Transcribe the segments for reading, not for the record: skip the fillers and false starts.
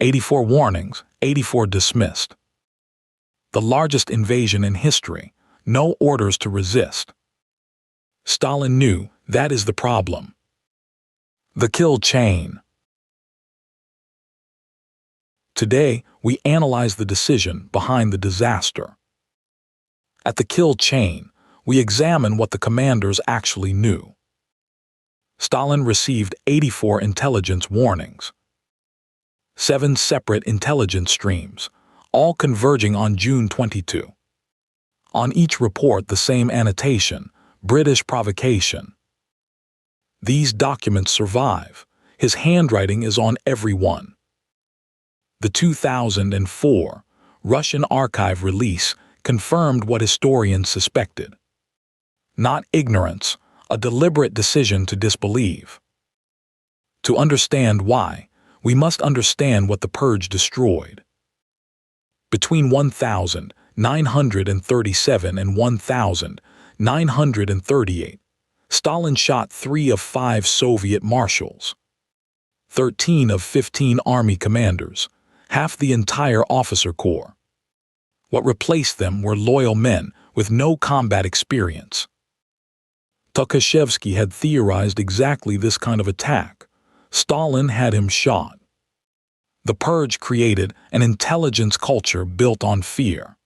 84 warnings, 84 dismissed. The largest invasion in history, no orders to resist. Stalin knew that is the problem. The kill chain. Today, we analyze the decision behind the disaster. At the kill chain, we examine what the commanders actually knew. Stalin received 84 intelligence warnings. 7 separate intelligence streams, all converging on June 22. On each report the same annotation, British provocation. These documents survive. His handwriting is on every one. The 2004 Russian archive release confirmed what historians suspected. Not ignorance, a deliberate decision to disbelieve. To understand why, we must understand what the purge destroyed. Between 1937 and 1938, Stalin shot 3 of 5 Soviet marshals, 13 of 15 army commanders, half the entire officer corps. What replaced them were loyal men with no combat experience. Tukhachevsky had theorized exactly this kind of attack. Stalin had him shot. The purge created an intelligence culture built on fear.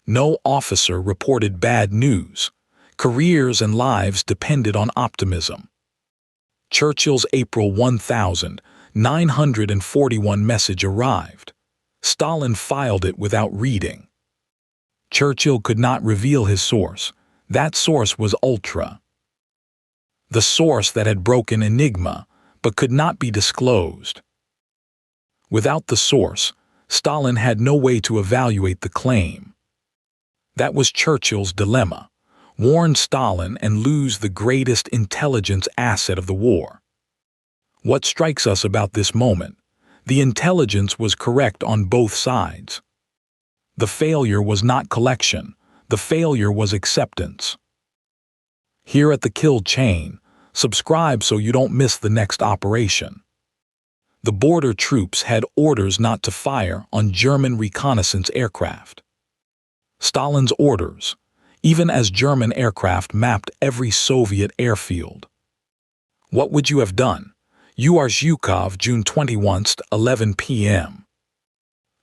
No officer reported bad news. Careers and lives depended on optimism. Churchill's April 1941 message arrived. Stalin filed it without reading. Churchill could not reveal his source. That source was Ultra. The source that had broken Enigma, but could not be disclosed. Without the source, Stalin had no way to evaluate the claim. That was Churchill's dilemma: warn Stalin and lose the greatest intelligence asset of the war. What strikes us about this moment? The intelligence was correct on both sides. The failure was not collection, the failure was acceptance. Here at the kill chain, subscribe so you don't miss the next operation. The border troops had orders not to fire on German reconnaissance aircraft. Stalin's orders, even as German aircraft mapped every Soviet airfield. What would you have done? UR Zhukov, June 21, 11 p.m.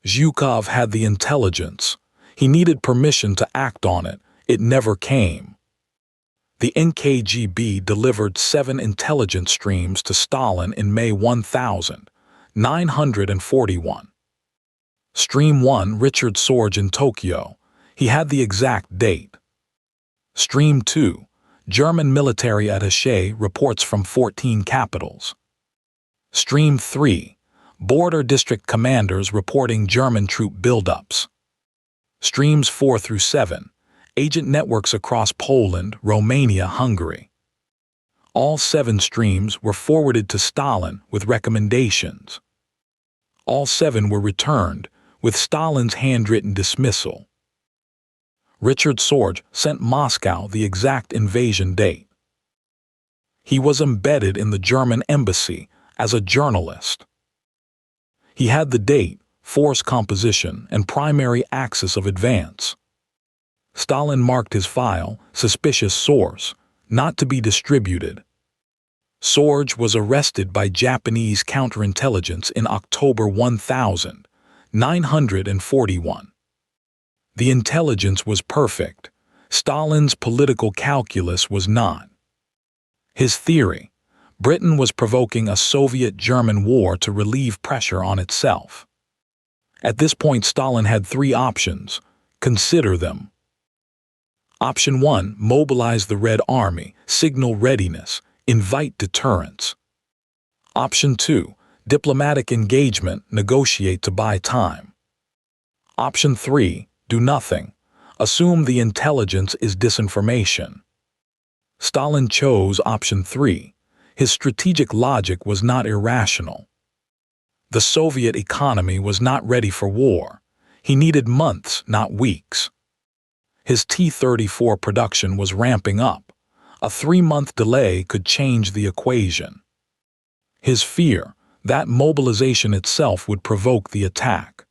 Zhukov had the intelligence. He needed permission to act on it. It never came. The NKVD delivered 7 intelligence streams to Stalin in May 1941. Stream 1, Richard Sorge in Tokyo. He had the exact date. Stream 2, German military attaché reports from 14 capitals. Stream 3, border district commanders reporting German troop buildups. Streams 4 through 7, agent networks across Poland, Romania, Hungary. All 7 streams were forwarded to Stalin with recommendations. All 7 were returned with Stalin's handwritten dismissal. Richard Sorge sent Moscow the exact invasion date. He was embedded in the German embassy as a journalist. He had the date, force composition, and primary axis of advance. Stalin marked his file, suspicious source, not to be distributed. Sorge was arrested by Japanese counterintelligence in October 1941. The intelligence was perfect. Stalin's political calculus was not. His theory: Britain was provoking a Soviet-German war to relieve pressure on itself. At this point, Stalin had 3 options. Consider them. Option 1, mobilize the Red Army, signal readiness, invite deterrence. Option 2, diplomatic engagement, negotiate to buy time. Option 3, do nothing, assume the intelligence is disinformation. Stalin chose option 3. His strategic logic was not irrational. The Soviet economy was not ready for war. He needed months, not weeks. His T-34 production was ramping up. A 3-month delay could change the equation. His fear: That mobilization itself would provoke the attack.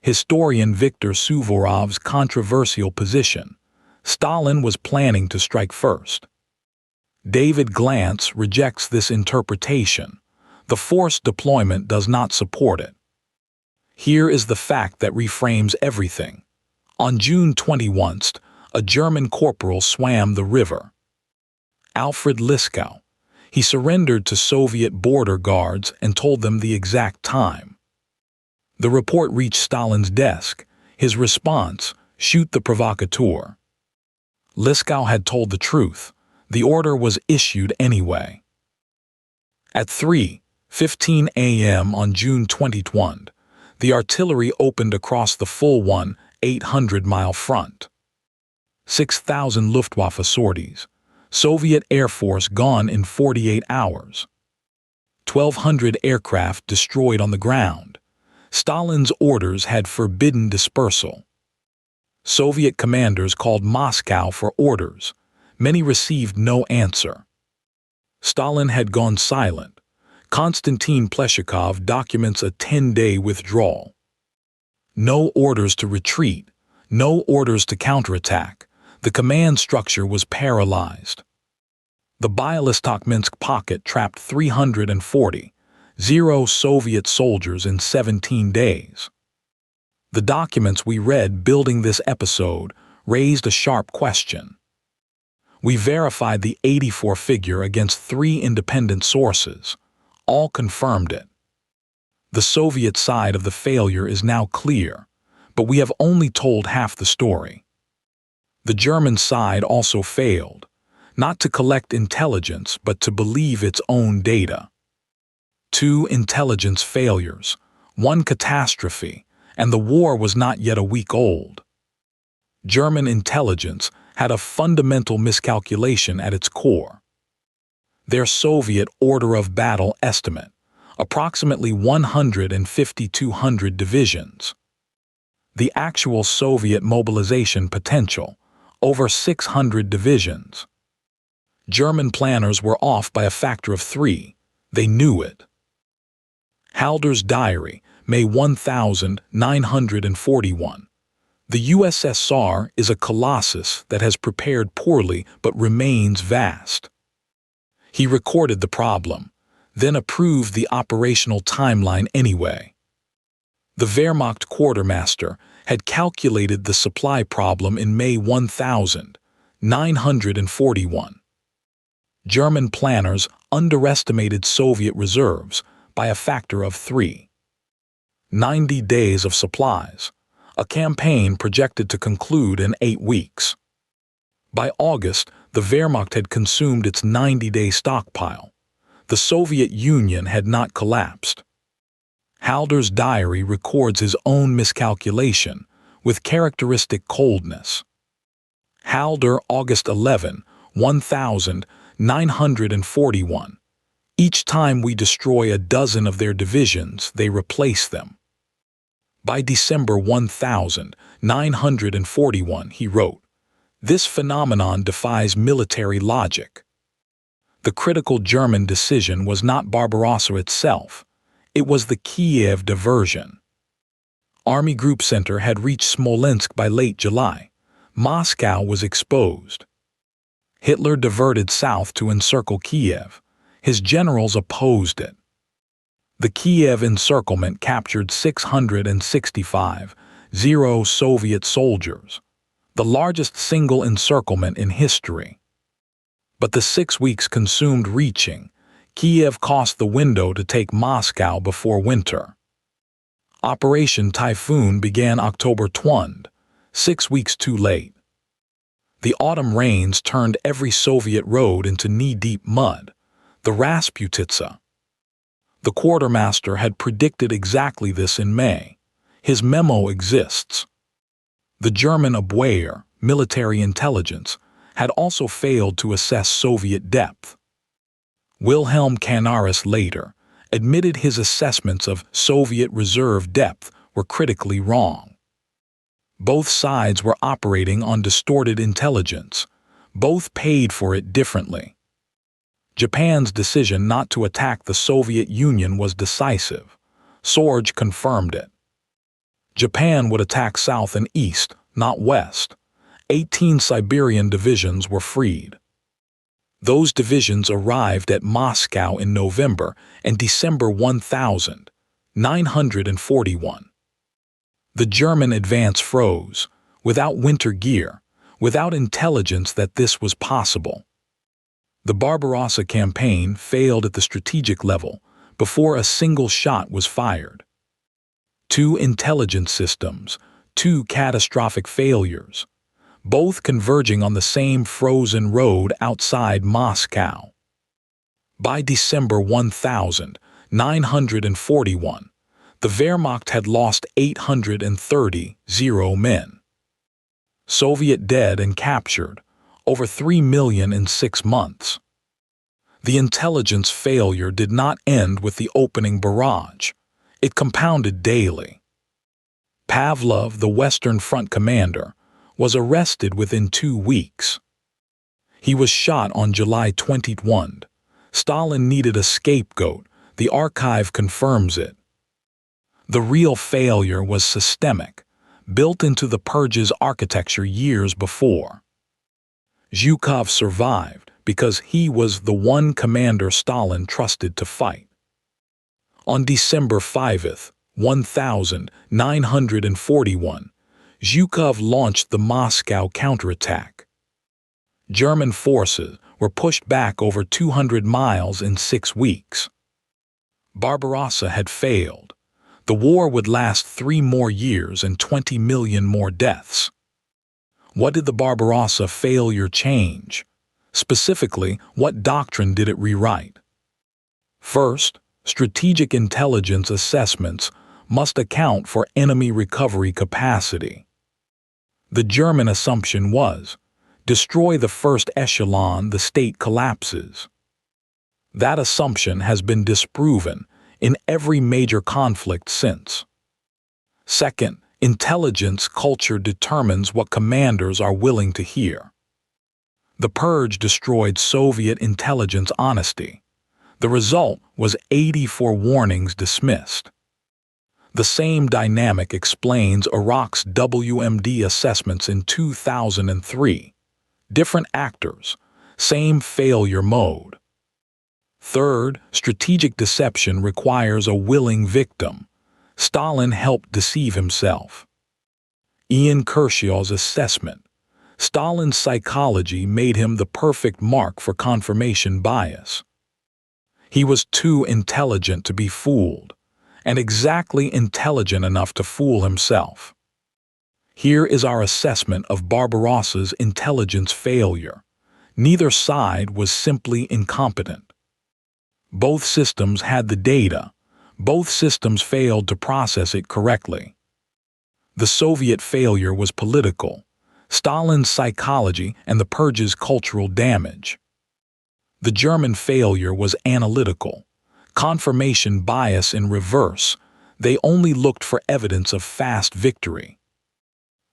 Historian Viktor Suvorov's controversial position: Stalin was planning to strike first. David Glantz rejects this interpretation. The forced deployment does not support it. Here is the fact that reframes everything. On June 21, a German corporal swam the river. Alfred Liskow. He surrendered to Soviet border guards and told them the exact time. The report reached Stalin's desk. His response: shoot the provocateur. Liskow had told the truth. The order was issued anyway. At 3:15 a.m. on June 21, the artillery opened across the full 1,800-mile front. 6,000 Luftwaffe sorties. Soviet Air Force gone in 48 hours. 1,200 aircraft destroyed on the ground. Stalin's orders had forbidden dispersal. Soviet commanders called Moscow for orders. Many received no answer. Stalin had gone silent. Konstantin Pleshakov documents a 10-day withdrawal. No orders to retreat, no orders to counterattack. The command structure was paralyzed. The Bialystok-Minsk pocket trapped 340 Soviet soldiers in 17 days. The documents we read building this episode raised a sharp question. We verified the 84 figure against 3 independent sources. All confirmed it. The Soviet side of the failure is now clear, but we have only told half the story. The German side also failed, not to collect intelligence but to believe its own data. 2 intelligence failures, 1 catastrophe, and the war was not yet a week old. German intelligence had a fundamental miscalculation at its core. Their Soviet order of battle estimate, approximately 150-200 divisions. The actual Soviet mobilization potential, over 600 divisions. German planners were off by a factor of 3. They knew it. Halder's Diary, May 1941. The USSR is a colossus that has prepared poorly but remains vast. He recorded the problem, then approved the operational timeline anyway. The Wehrmacht quartermaster had calculated the supply problem in May 1941. German planners underestimated Soviet reserves by a factor of 3. 90 days of supplies, a campaign projected to conclude in 8 weeks. By August, the Wehrmacht had consumed its 90-day stockpile. The Soviet Union had not collapsed. Halder's diary records his own miscalculation with characteristic coldness. Halder, August 11, 1941. Each time we destroy a dozen of their divisions, they replace them. By December 1941, he wrote, "This phenomenon defies military logic." The critical German decision was not Barbarossa itself. It was the Kiev diversion. Army Group Center had reached Smolensk by late July. Moscow was exposed. Hitler diverted south to encircle Kiev. His generals opposed it. The Kiev encirclement captured 665 Soviet soldiers, the largest single encirclement in history. But the 6 weeks consumed reaching Kiev cost the window to take Moscow before winter. Operation Typhoon began October 20, 6 weeks too late. The autumn rains turned every Soviet road into knee-deep mud, the Rasputitsa. The quartermaster had predicted exactly this in May. His memo exists. The German Abwehr, military intelligence, had also failed to assess Soviet depth. Wilhelm Canaris later admitted his assessments of Soviet reserve depth were critically wrong. Both sides were operating on distorted intelligence. Both paid for it differently. Japan's decision not to attack the Soviet Union was decisive. Sorge confirmed it. Japan would attack south and east, not west. 18 Siberian divisions were freed. Those divisions arrived at Moscow in November and December 1941. The German advance froze, without winter gear, without intelligence that this was possible. The Barbarossa campaign failed at the strategic level before a single shot was fired. 2 intelligence systems, 2 catastrophic failures, both converging on the same frozen road outside Moscow. By December 1941, the Wehrmacht had lost 830 men. Soviet dead and captured, over 3 million in 6 months. The intelligence failure did not end with the opening barrage. It compounded daily. Pavlov, the Western Front commander, was arrested within 2 weeks. He was shot on July 21. Stalin needed a scapegoat. The archive confirms it. The real failure was systemic, built into the purge's architecture years before. Zhukov survived because he was the one commander Stalin trusted to fight. On December 5, 1941, Zhukov launched the Moscow counterattack. German forces were pushed back over 200 miles in 6 weeks. Barbarossa had failed. The war would last 3 more years and 20 million more deaths. What did the Barbarossa failure change? Specifically, what doctrine did it rewrite? First, strategic intelligence assessments must account for enemy recovery capacity. The German assumption was, destroy the first echelon, the state collapses. That assumption has been disproven in every major conflict since. Second, intelligence culture determines what commanders are willing to hear. The purge destroyed Soviet intelligence honesty. The result was 84 warnings dismissed. The same dynamic explains Iraq's WMD assessments in 2003. Different actors, same failure mode. Third, strategic deception requires a willing victim. Stalin helped deceive himself. Ian Kershaw's assessment. Stalin's psychology made him the perfect mark for confirmation bias. He was too intelligent to be fooled, and exactly intelligent enough to fool himself. Here is our assessment of Barbarossa's intelligence failure. Neither side was simply incompetent. Both systems had the data. Both systems failed to process it correctly. The Soviet failure was political, Stalin's psychology and the purge's cultural damage. The German failure was analytical, confirmation bias in reverse. They only looked for evidence of fast victory.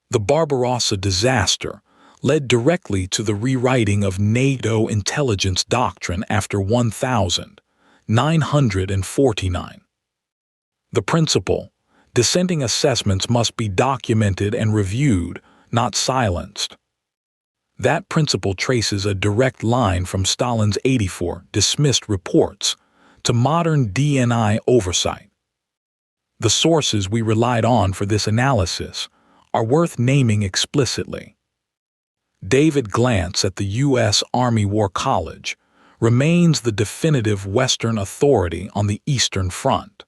The Barbarossa disaster led directly to the rewriting of NATO intelligence doctrine after 1949. The principle, dissenting assessments must be documented and reviewed, not silenced. That principle traces a direct line from Stalin's 84 dismissed reports to modern DNI oversight. The sources we relied on for this analysis are worth naming explicitly. David Glantz at the U.S. Army War College remains the definitive Western authority on the Eastern Front.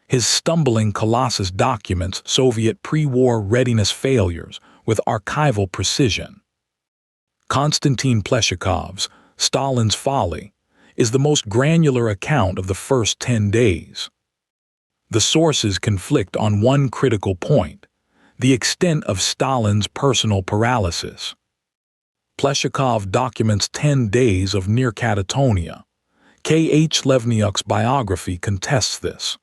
His stumbling Colossus documents Soviet pre-war readiness failures with archival precision. Konstantin Pleshikov's Stalin's Folly is the most granular account of the first 10 days. The sources conflict on one critical point: the extent of Stalin's personal paralysis. Pleshikov documents 10 days of near catatonia. K.H. Levniuk's biography contests this.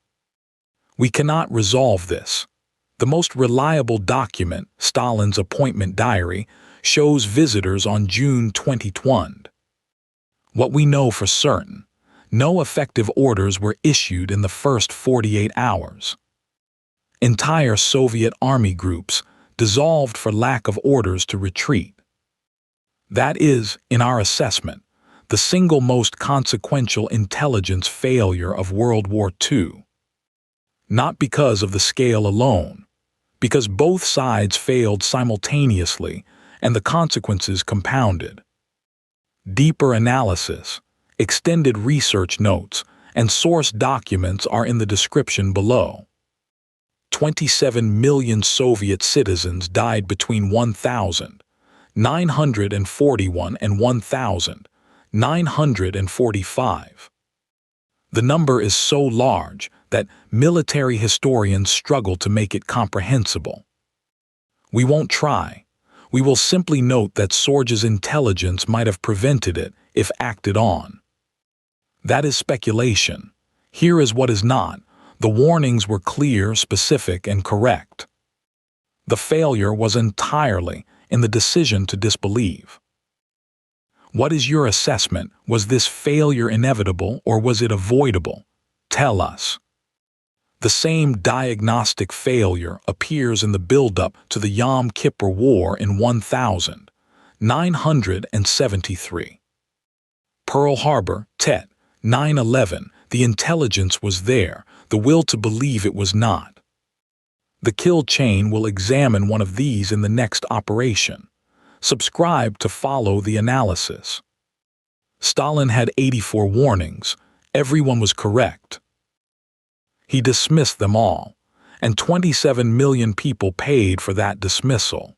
We cannot resolve this. The most reliable document, Stalin's appointment diary, shows visitors on June 2020. What we know for certain, no effective orders were issued in the first 48 hours. Entire Soviet army groups dissolved for lack of orders to retreat. That is, in our assessment, the single most consequential intelligence failure of World War II. Not because of the scale alone, because both sides failed simultaneously and the consequences compounded. Deeper analysis, extended research notes, and source documents are in the description below. 27 million Soviet citizens died between 1,941 and 1,945. The number is so large that military historians struggle to make it comprehensible. We won't try. We will simply note that Sorge's intelligence might have prevented it if acted on. That is speculation. Here is what is not. The warnings were clear, specific, and correct. The failure was entirely in the decision to disbelieve. What is your assessment? Was this failure inevitable or was it avoidable? Tell us. The same diagnostic failure appears in the buildup to the Yom Kippur War in 1973. Pearl Harbor, Tet, 9/11, the intelligence was there, the will to believe it was not. The Kill Chain will examine one of these in the next operation. Subscribe to follow the analysis. Stalin had 84 warnings. Everyone was correct. He dismissed them all, and 27 million people paid for that dismissal.